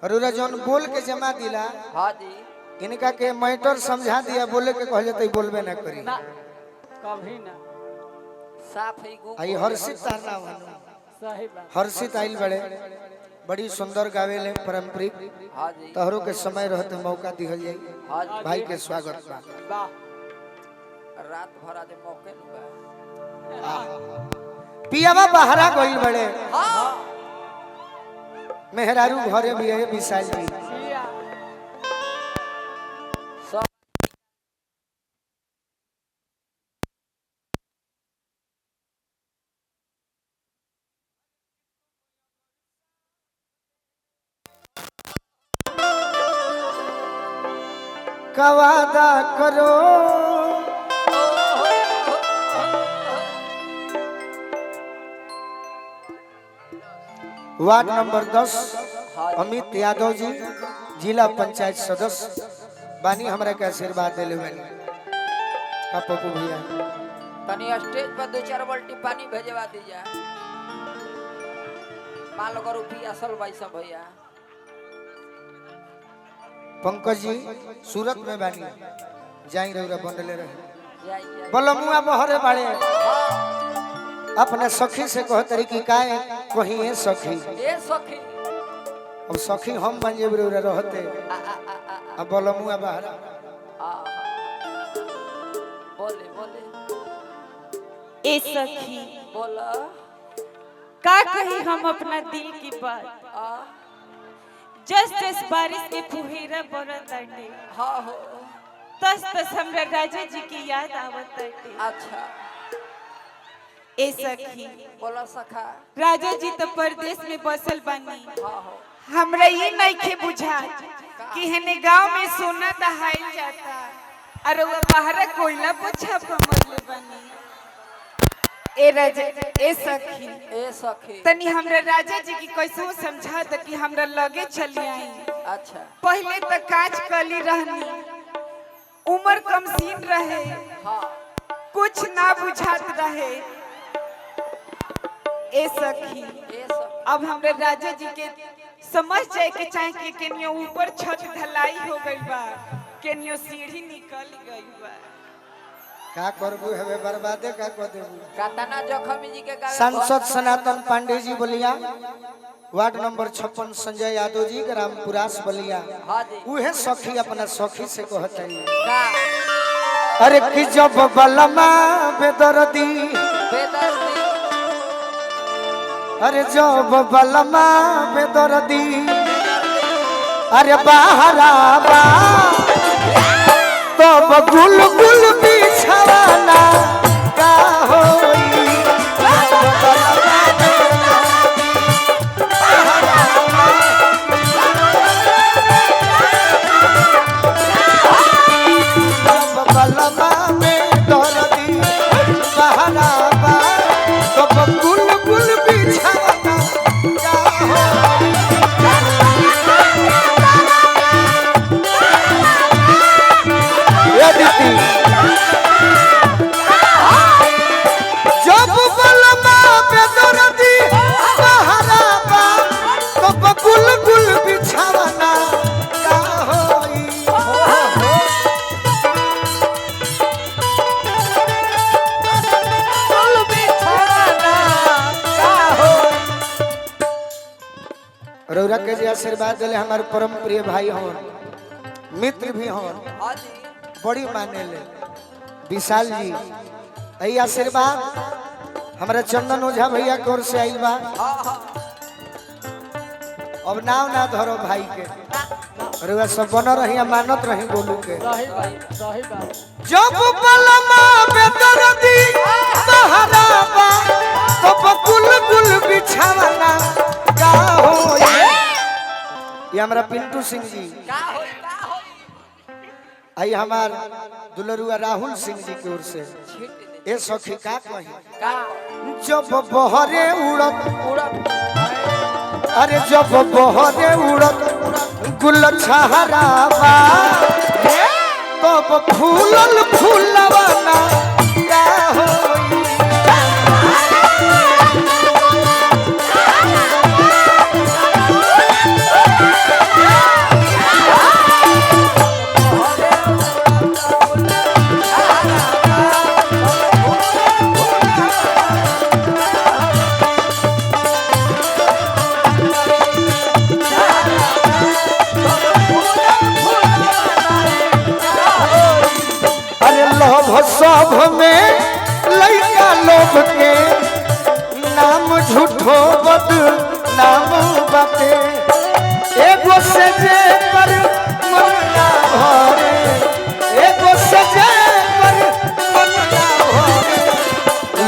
अरुरा जौन बोल के जमा दिला हाँ जी इनका के मैटर समझा दिया बोले के कहले तो बोलबे ना करी ना कभी ना साफ ही गो आई हर्षित तारना सही बात हर्षित आइल बड़े बड़ी सुंदर गावेले पारंपरिक हाँ जी तहरो के समय रहते मौका दिहल जाई हाँ जी भाई के स्वागत बा वाह रात भर आज मौके लुगा पियावा बहरा गइल बड़े हाँ मेहरारू घरे भी है विशाल जी सब का वादा करो वार्ड नंबर 10 अमित यादव जी जिला पंचायत सदस्य बानी हमरा के आशीर्वाद देले बानी का पप्पू भैया तनी स्टेज पर 2-4 बाल्टी पानी भेजवा दीजिए मान लो रुपया असल भाई सब भैया पंकज जी सूरत में बानी जाई रउरा बनले रहे जाइए बलमुआ बहरे बाड़े अपने सखी से कह तरी की काहे कहीं है सखी ए सखी अब सखी हम बन जेब रउरा रहते अब बलमुआ बहरा आ बोले बोले ए सखी बोला का कही हम अपना दिल की बात आ जस्ट बारिश के फुहेरा बरत आटे हाँ हो तस तस हमरा राजा जी की याद आवत आटे अच्छा ए सखी बोला सखा राजा जी तो परदेश में बसल बानी हाँ हो हमरा ये नइखे बुझा कि हने गांव में सोना दहाइल जाता और वो बाहर कोयला पोछा पर मरले बानी ए राजा ए सखी ए सखी तनी हमरा राजा जी की कैसे समझा त कि हमरा लगे चली आई अच्छा पहले तो कांच कली रहनी उम्र कम सीन रहे हाँ कुछ ना बुझात रहे ए सखी ए सखी अब हमरे राजा जी के समझ जाए के चाहे कि केनियो ऊपर छत ढलाई हो गई बा केनियो सीढ़ी निकल गई बा का करबू हवे बर्बादे का कर देबू कातना जखमी जी के गावे सांसद सनातन पांडे जी बलिया वार्ड नंबर 56 संजय यादव जी ग्रामपुरास बलिया हाँ जी उहे सखी अपना सखी से कहत है का अरे कि जब बलमा बेदर्दी बेदर्दी अरे जब बलमा बेदर्दी अरे बहरा बा तब गुल गुल बिछवाना का होई जब बलमा बेदर्दी बहरा बा तब गुल गुल बिछवाना का होई जब बलमा बेदर्दी बहरा बा तब गुल गुल बिछवाना का होई गुल बिछवाना का होई रउरा के जे आशीर्वाद दिले हमारे परम प्रिय भाई हवन मित्र भी हवन हाँ जी बड़ी माने ले विशाल जी यही आशीर्वाद हमारे चंदन ओझा भैया की ओर से आइल बा हाँ हाँ अब नाव ना धरो भाई के रुआ सब बन रही मानत रही बोलू के सही बात सही बात जब बलमा बेदर्दी बहरा बा तब गुल गुल बिछवाना का होई ये हमरा पिंटू सिंह जी का होई आई हमार दुलरुआ राहुल सिंह जी की ओर से छीट दे ए सखी का कही का जब बहरे उड़त उड़त अरे जब बहरे उड़त गुल छहरावा तब फूलल फूलवाना का होई झूठो बदनाम बाटे एगो सजे पर मन ना भरे एगो सजे पर मन ना भरे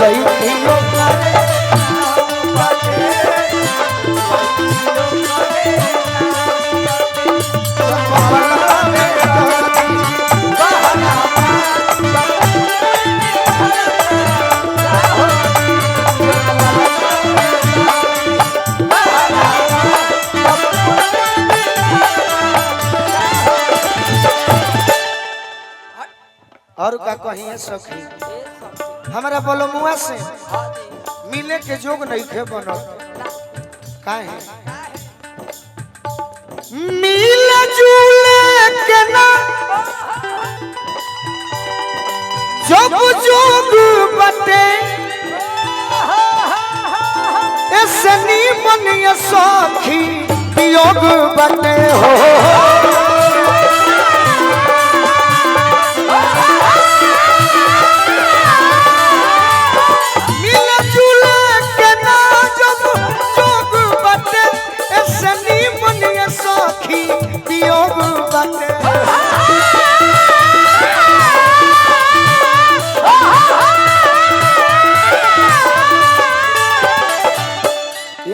लइकियो करे नाम बाटे और का कहिए सखी हमारा बोलो मुआ से मिले के जोग नहीं खे बनो काहे मिले जुले के ना जब जोग बटे ऐसे नी बनिए सखी योग बटे हो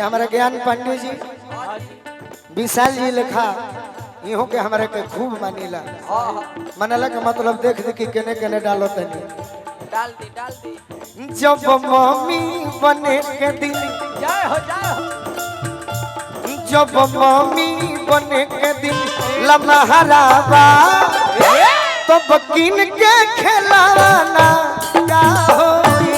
हमारा ज्ञान पांडे जी विशाल जी लिखा इहो के हमारे के खूब मानीला मनला के मतलब देख दे कि केने केने डालो तनी डाल दी जब मम्मी बने के दिन जय हो जब मम्मी बने के दिन लम्हारावा तो बकिन के खिलाना का होई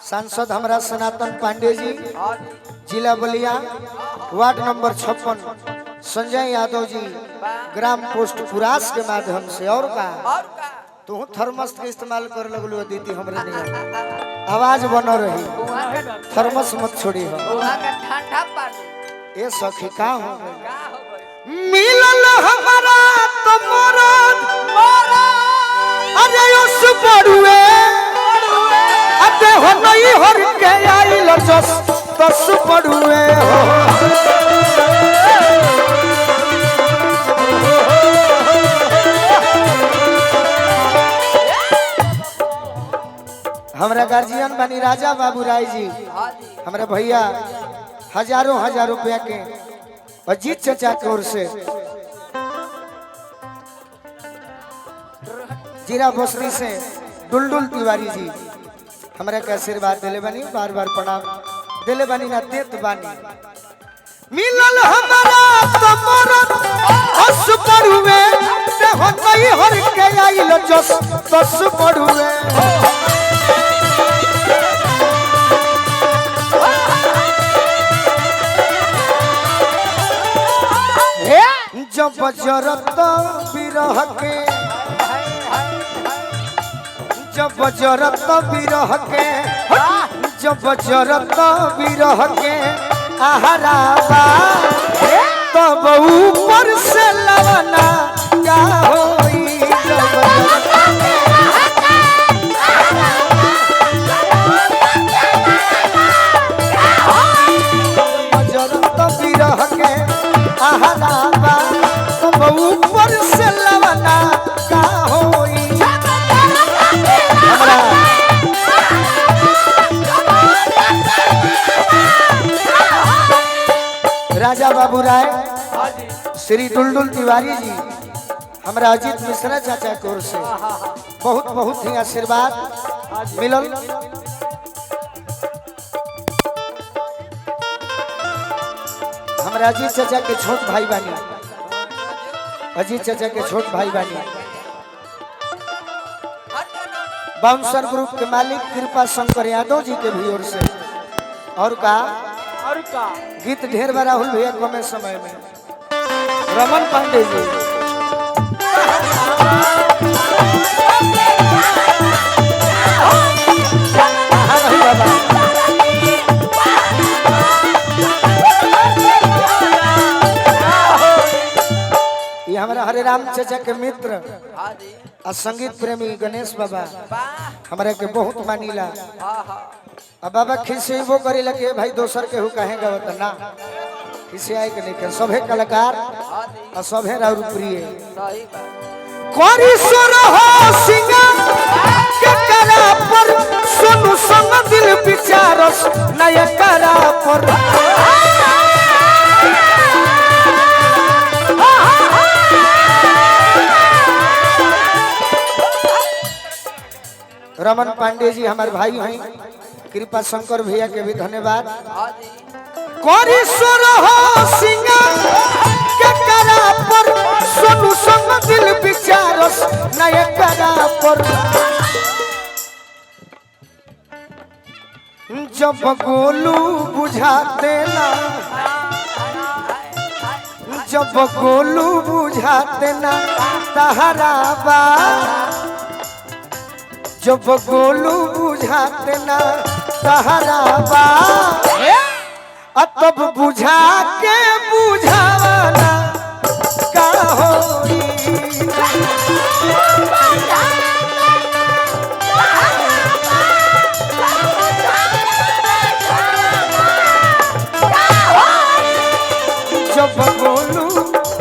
सांसद हमारा सनातन पांडे जी जिला बलिया ward number 56 Sanjay Yadav ji gram post पुरास के माध्यम से और का तू थर्मस के इस्तेमाल कर लगलू दीदी हमरे नहीं आवाज बनो रही थर्मस मत छोड़ी हो ठंडा पानी ए सखी का हो मिलल हमारा तो मरद अरे उस बड़ुए अते हो नहीं हर के आइल जस तस पड़ुए हो हमरा गार्जियन बनी राजा बाबू राय जी हमारे भैया हजारों रुपया के अजीत चाचा की ओर से जीरा भोसरी से डुलडुल तिवारी जी हमरा के आशीर्वाद दिले बानी बार बार प्रणाम दिले बानी ना देत बानी मिलल हमारा तो मरद हस पड़ुए ते हो नहीं हर के आइल जस तस पड़ुए जब जरत बिरह के जब जरत बिरह के जब जरत बिरह के आहरावा तब ऊपर से लवना क्या होई जरत बिरह के ऊपर से लवना का होई हमरा राजा बाबू राय श्री दुलदुल तिवारी जी हमरा अजीत मिश्रा चाचा की ओर से बहुत बहुत ही आशीर्वाद मिलल। हमरा अजीत चाचा के छोट भाई बानी, अजीत चाचा के छोट भाई बानी, बाउंसर ग्रुप के मालिक कृपा शंकर यादव जी के भी ओर से और का गीत ढेर बड़ा हुल भैया कमे समय में रमन पांडे जी ये हमारा हरे राम चाचा के मित्र और संगीत प्रेमी गणेश बाबा हमारे के बहुत मानीला। अब बाबा खिसेबो करे लगे भाई दोसर के हु कहे गवत ना खिसे आए के नहीं के सभे कलाकार और सभे राउर प्रिय कोरी सुर हो सिंगर के करा पर सुनु संग दिल विचारस नय करा पर रमन पांडे जी हमारे भाई हैं, कृपा शंकर भैया के भी धन्यवाद। कोरी सुर हो सिंगर के करा पर सुनु संग दिल विचारस नय करा पर जब गोलू बुझाते ना जब गोलू बुझाते ना तहरा बा जब गोलू बुझाते ना तहरा बा तब बुझा के बुझावाना का होई जब गोलू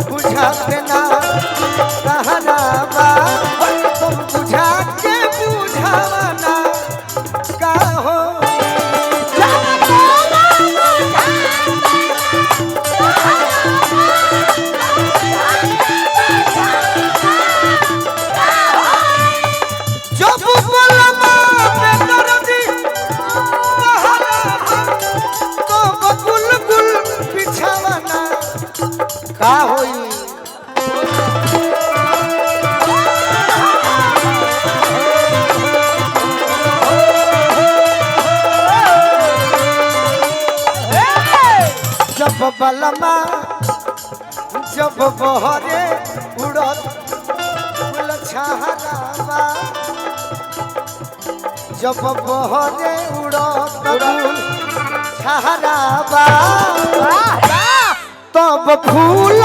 बुझाते ना तहरा बा तब बुझा के बुझावाना का होई का होई जब बलमा जब बहरे उड़त फूल छहरावा जब बहरे उड़त फूल छहरावा तब फूल